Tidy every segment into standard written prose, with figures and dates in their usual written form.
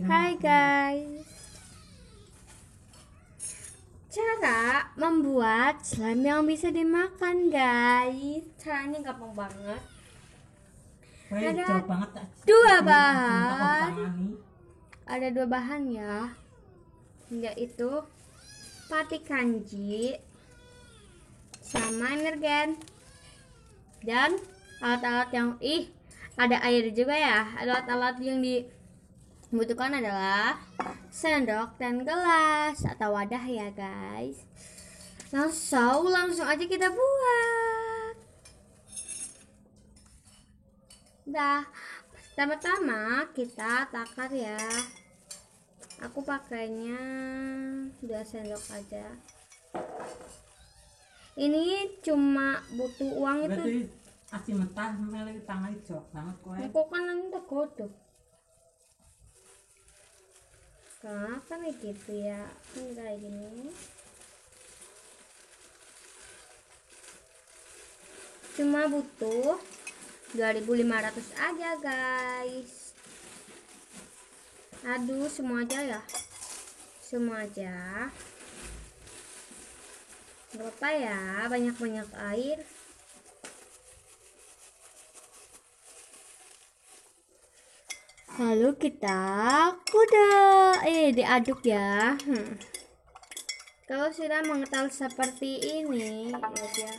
Hai guys, cara membuat slime yang bisa dimakan guys. Caranya gampang banget. Ada dua bahan. Ada dua bahan ya, yaitu pati kanji sama energen dan alat-alat yang ada air juga ya. Alat-alat yang dibutuhkan adalah sendok dan gelas atau wadah ya guys. Langsung aja kita buat. Dah, pertama-tama kita takar ya. Aku pakainya 2 sendok aja. Ini cuma butuh uang itu. Aci mentah melek tangan jok banget kowe. Kok kan nanti godok. Kenapa nih gitu ya? Ini kayak gini. Cuma butuh 2.500 aja guys. Aduh, semua aja ya. Semua aja. Gak apa ya, banyak-banyak air. Lalu kita diaduk ya. Kalau sudah mengetahui seperti ini ya,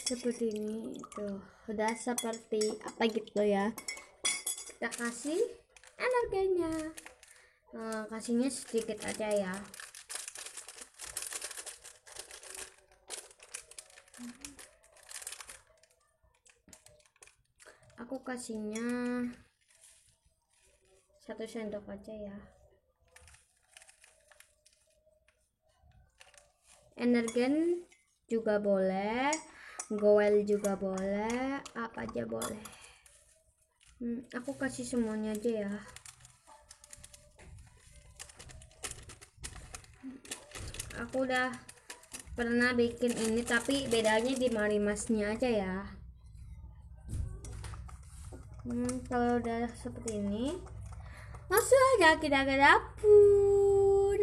seperti ini tuh udah seperti apa gitu ya, kita kasih energinya. Kasihnya sedikit aja ya. Aku kasihnya 1 sendok aja ya. Energen juga boleh, goel juga boleh, apa aja boleh. Aku kasih semuanya aja ya. Aku udah pernah bikin ini, tapi bedanya di marimasnya aja ya. Kalau udah seperti ini, langsung aja kita ke dapur.